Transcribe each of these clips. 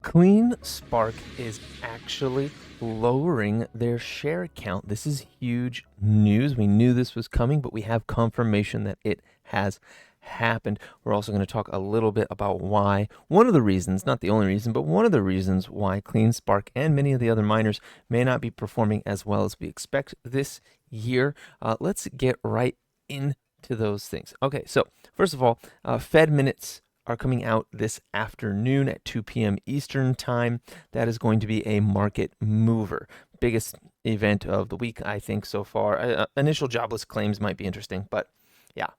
Clsk is actually lowering their share count. This is huge news. We knew this was coming, but we have confirmation that it has happened. We're also going to talk a little bit about why. One of the reasons, not the only reason, but one of the reasons why Clsk and many of the other miners may not be performing as well as we expect this year. Let's get right into those things. Okay, so first of all, Fed minutes are coming out this afternoon at 2 p.m. Eastern time. That is going to be a market mover. Biggest event of the week, I think, so far. Initial jobless claims might be interesting, but yeah,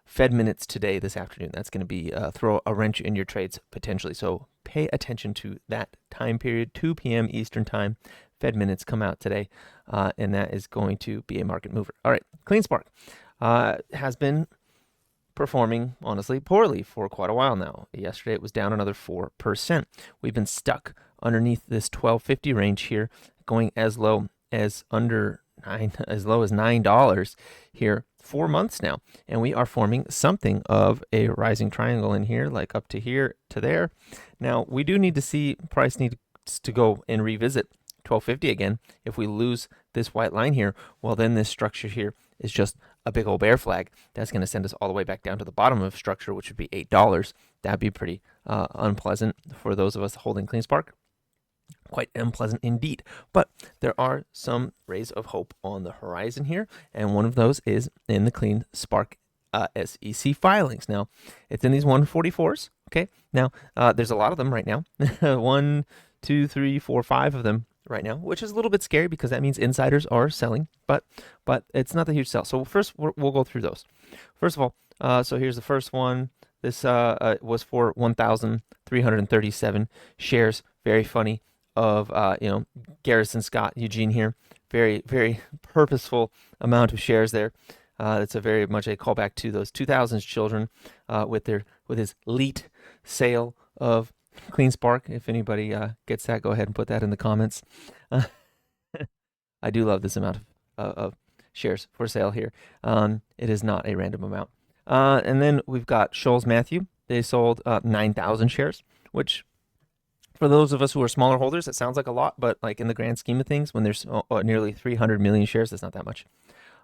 Fed minutes today, this afternoon. That's going to be throw a wrench in your trades potentially. So pay attention to that time period, 2 p.m. Eastern time. Fed minutes come out today, and that is going to be a market mover. All right, Clsk has been performing honestly poorly for quite a while now. Yesterday it was down another 4%. We've been stuck underneath this 1250 range here, going as low as $9 here 4 months now, and we are forming something of a rising triangle in here, like up to here to there. Now we do need to see price needs to go and revisit 1250 again. If we lose this white line here, well, then this structure here is just a big old bear flag. That's going to send us all the way back down to the bottom of structure, which would be $8. That'd be pretty unpleasant for those of us holding Clsk. Quite unpleasant indeed. But there are some rays of hope on the horizon here, and one of those is in the Clsk SEC filings. Now, it's in these 144s. Okay. Now, there's a lot of them right now. 1, 2, 3, 4, 5 of them right now, which is a little bit scary because that means insiders are selling, but it's not the huge sell. So first we'll go through those. First of all, so here's the first one. This was for 1,337 shares. Very funny of Garrison Scott Eugene here. Very, very purposeful amount of shares there. It's a very much a callback to those 2000s children with his elite sale of Clsk. If anybody gets that, go ahead and put that in the comments. I do love this amount of shares for sale here. It is not a random amount. And then we've got Shoals Matthew. They sold 9,000 shares, which for those of us who are smaller holders, it sounds like a lot, but like in the grand scheme of things, when there's nearly 300 million shares, that's not that much.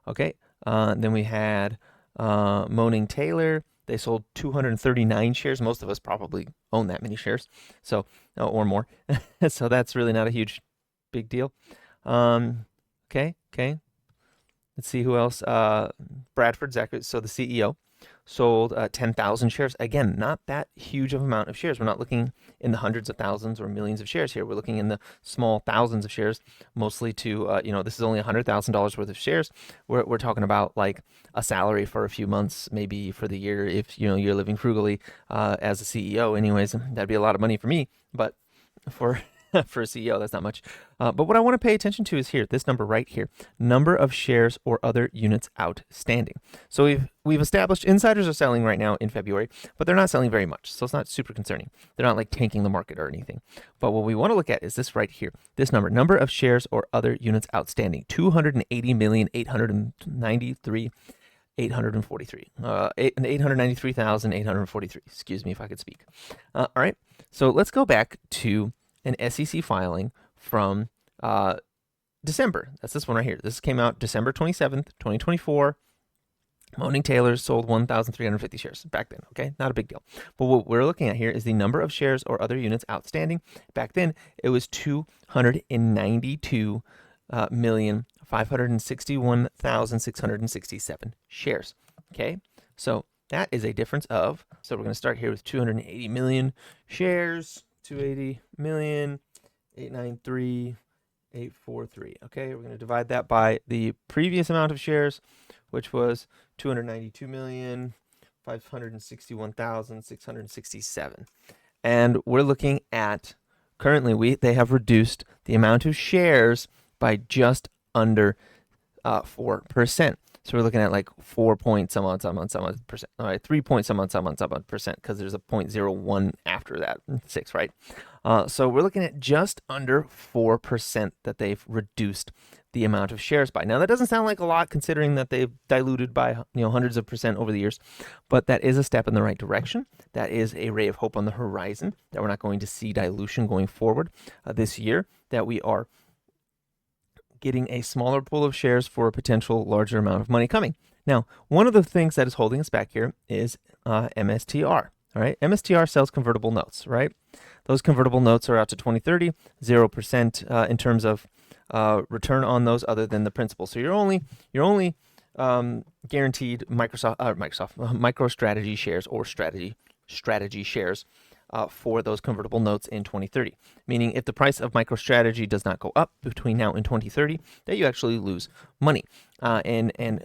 Okay. Then we had Moaning Taylor. They sold 239 shares. Most of us probably own that many shares, so or more. So that's really not a big deal. Okay. Let's see who else. Bradford Zachary, so the CEO, sold 10,000 shares. Again, not that huge of amount of shares. We're not looking in the hundreds of thousands or millions of shares here. We're looking in the small thousands of shares, mostly to, this is only $100,000 worth of shares. We're talking about like a salary for a few months, maybe for the year, if, you're living frugally as a CEO. Anyways, that'd be a lot of money for me, but for a CEO, that's not much. But what I want to pay attention to is here, this number right here, number of shares or other units outstanding. So we've established insiders are selling right now in February, but they're not selling very much. So it's not super concerning. They're not like tanking the market or anything. But what we want to look at is this right here, this number of shares or other units outstanding, 893,843. Excuse me if I could speak. All right. So let's go back to an SEC filing from December. That's this one right here. This came out December 27th, 2024. Moaning Taylor sold 1,350 shares back then. Okay, not a big deal. But what we're looking at here is the number of shares or other units outstanding. Back then, it was 292,561,667 shares. Okay, so that is a difference of, so we're going to start here with 280 million shares. 280 million, 893,843. Okay, we're going to divide that by the previous amount of shares, which was 292,561,667. And we're looking at, currently they have reduced the amount of shares by just under 4%. So we're looking at like 4 point some odd percent. All right, 3 point some odd percent, because there's a 0.01 after that, 6, right? So we're looking at just under 4% that they've reduced the amount of shares by. Now that doesn't sound like a lot considering that they've diluted by hundreds of percent over the years, but that is a step in the right direction. That is a ray of hope on the horizon, that we're not going to see dilution going forward this year, that we are getting a smaller pool of shares for a potential larger amount of money coming. Now, one of the things that is holding us back here is MSTR. All right, MSTR sells convertible notes, right? Those convertible notes are out to 2030, 0% in terms of return on those, other than the principal. So you're only guaranteed MicroStrategy shares or strategy shares for those convertible notes in 2030. Meaning, if the price of MicroStrategy does not go up between now and 2030, that you actually lose money. And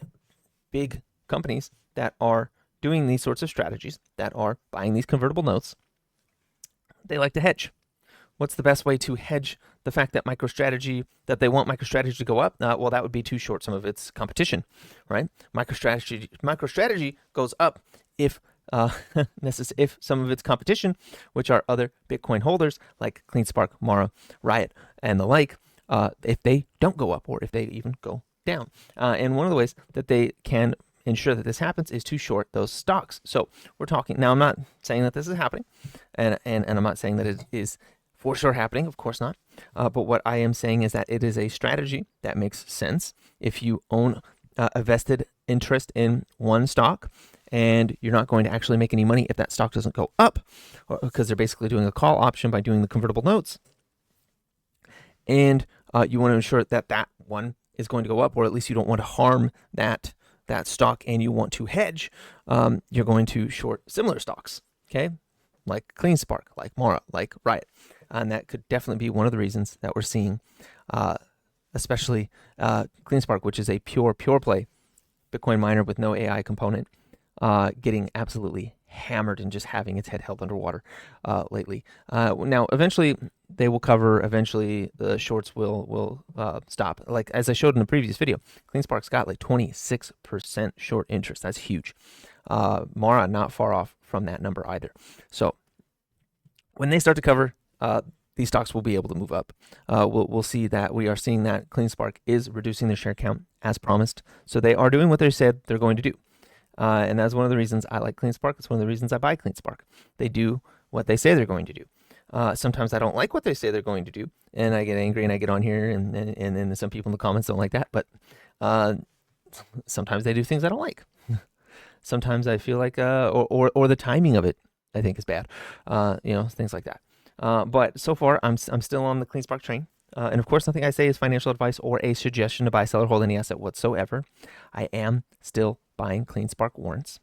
big companies that are doing these sorts of strategies, that are buying these convertible notes, they like to hedge. What's the best way to hedge the fact that that they want MicroStrategy to go up? Well, that would be to short some of its competition, right? MicroStrategy goes up if if some of its competition, which are other Bitcoin holders like CleanSpark, Mara, Riot, and the like, if they don't go up or if they even go down. And one of the ways that they can ensure that this happens is to short those stocks. So we're talking now. I'm not saying that this is happening, and I'm not saying that it is for sure happening. Of course not. But what I am saying is that it is a strategy that makes sense if you own a vested interest in one stock, and you're not going to actually make any money if that stock doesn't go up, because they're basically doing a call option by doing the convertible notes, and you want to ensure that that one is going to go up, or at least you don't want to harm that stock, and you want to hedge. You're going to short similar stocks, okay, like CleanSpark, like Mara, like Riot, and that could definitely be one of the reasons that we're seeing, especially CleanSpark, which is a pure play Bitcoin miner with no AI component, getting absolutely hammered and just having its head held underwater lately. Now, eventually they will cover. Eventually, the shorts will stop. Like as I showed in the previous video, CleanSpark's got like 26% short interest. That's huge. Mara not far off from that number either. So when they start to cover, these stocks will be able to move up. We'll see that we are seeing that CleanSpark is reducing their share count as promised. So they are doing what they said they're going to do. And that's one of the reasons I like CleanSpark. It's one of the reasons I buy CleanSpark. They do what they say they're going to do. Sometimes I don't like what they say they're going to do, and I get angry and I get on here, and then some people in the comments don't like that. But sometimes they do things I don't like. Sometimes I feel like, or the timing of it, I think is bad. Things like that. But so far, I'm still on the CleanSpark train. And of course, nothing I say is financial advice or a suggestion to buy, sell, or hold any asset whatsoever. I am still buying CleanSpark warrants.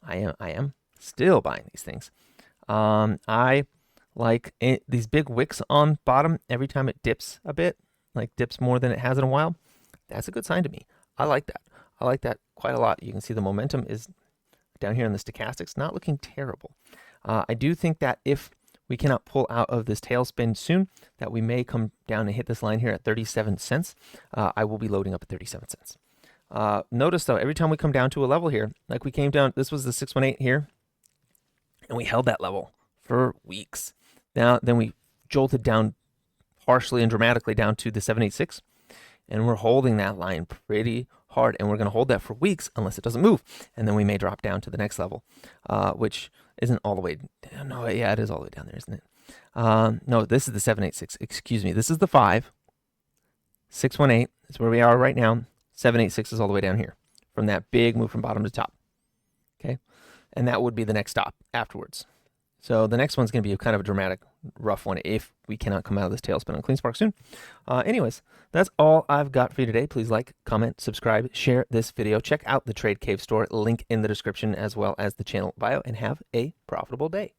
I am still buying these things. I like these big wicks on bottom every time it dips a bit, like dips more than it has in a while. That's a good sign to me. I like that. I like that quite a lot. You can see the momentum is down here in the stochastics, not looking terrible. I do think that if we cannot pull out of this tailspin soon, that we may come down and hit this line here at 37 cents. I will be loading up at 37 cents. Notice though, every time we come down to a level here, like we came down, this was the 618 here, and we held that level for weeks. Now, then we jolted down harshly and dramatically down to the 786, and we're holding that line pretty hard, and we're going to hold that for weeks unless it doesn't move, and then we may drop down to the next level, which isn't all the way down. No, yeah, it is all the way down there, isn't it? No, this is the 786. Excuse me. This is the 5. 618 is where we are right now. 786 is all the way down here from that big move from bottom to top. Okay, and that would be the next stop afterwards. So the next one's going to be kind of a dramatic, rough one if we cannot come out of this tailspin on CleanSpark soon. Anyways, that's all I've got for you today. Please like, comment, subscribe, share this video. Check out the Trade Cave store, link in the description, as well as the channel bio, and have a profitable day.